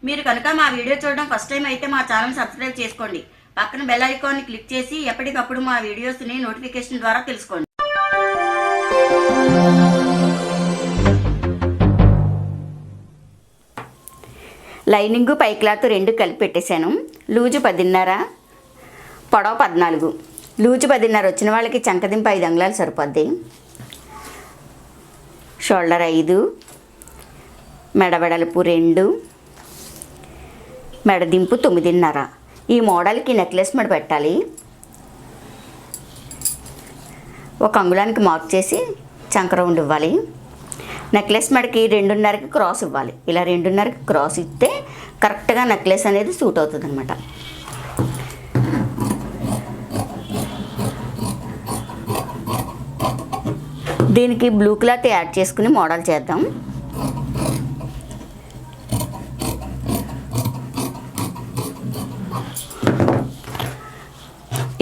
మీరు కనుక మా వీడియో చూడడం ఫస్ట్ టైం అయితే మా ఛానల్ సబ్స్క్రైబ్ చేసుకోండి. పక్కన బెల్ ఐకాన్ని క్లిక్ చేసి ఎప్పటికప్పుడు మా వీడియోస్ని నోటిఫికేషన్ ద్వారా తెలుసుకోండి. లైనింగ్ పై క్లాత్ రెండు కలిపి పెట్టేశాను. లూజు 10.5, పొడవు 14. లూజు 10.5 వచ్చిన వాళ్ళకి చంకదింపు 5 అంగుళాలు సరిపోద్ది. షోల్డర్ 5, మెడ వెడల్పు 2, మెడదింపు 9.5. ఈ మోడల్కి నెక్లెస్ మెడ పెట్టాలి. 1 అంగుళానికి మార్క్ చేసి చంక రౌండ్ ఇవ్వాలి. నెక్లెస్ మెడకి 2.5కి క్రాస్ ఇవ్వాలి. ఇలా 2.5కి క్రాస్ ఇస్తే కరెక్ట్గా నెక్లెస్ అనేది సూట్ అవుతుంది అనమాట. దీనికి బ్లూ క్లాత్ యాడ్ చేసుకుని మోడల్ చేద్దాం.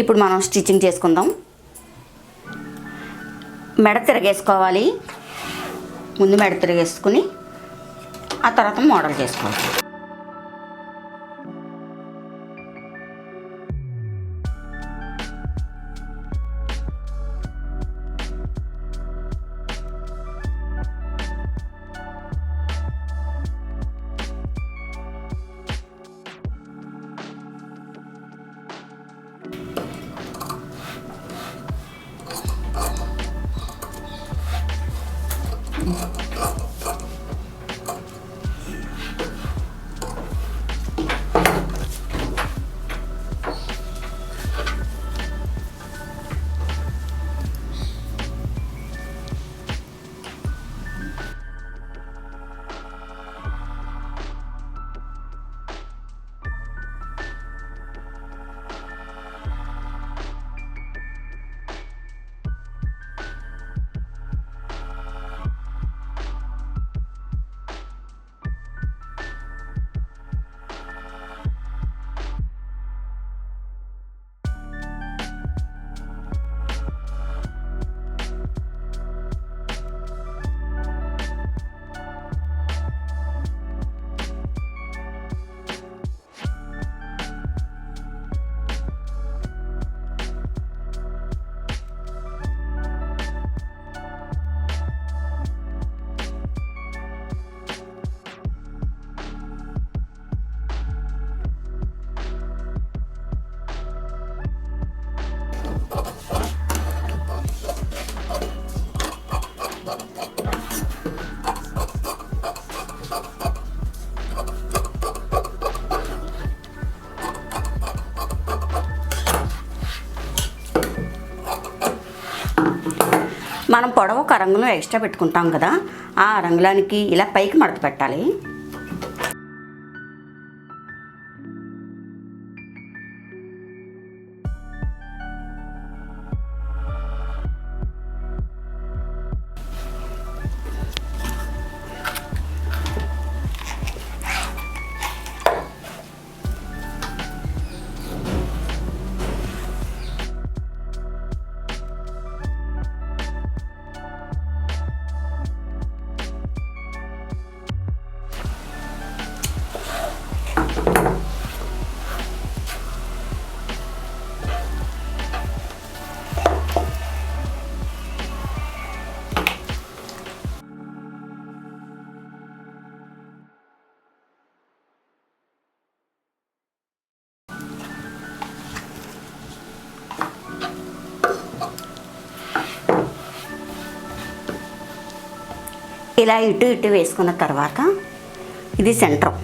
ఇప్పుడు మనం స్టిచ్చింగ్ చేసుకుందాం. మెడ తిరగేసుకోవాలి. ముందు మెడ తిరిగేసుకుని ఆ తర్వాత మోడల్ చేసుకోవాలి. మనం పొడవు ఒక రంగులో ఎక్స్ట్రా పెట్టుకుంటాం కదా, ఆ రంగులానికి ఇలా పైకి మడత పెట్టాలి. ఇలా ఇటు ఇటు వేసుకున్న తర్వాత ఇది సెంటర్.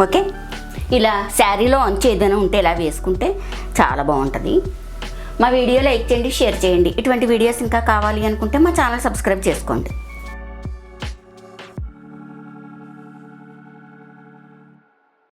ఓకే, ఇలా శారీలో అంచు ఏదైనా ఉంటే ఇలా వేసుకుంటే చాలా బాగుంటుంది. మా వీడియో లైక్ చేయండి, షేర్ చేయండి. ఇటువంటి వీడియోస్ ఇంకా కావాలి అనుకుంటే మా ఛానల్ సబ్స్క్రైబ్ చేసుకోండి.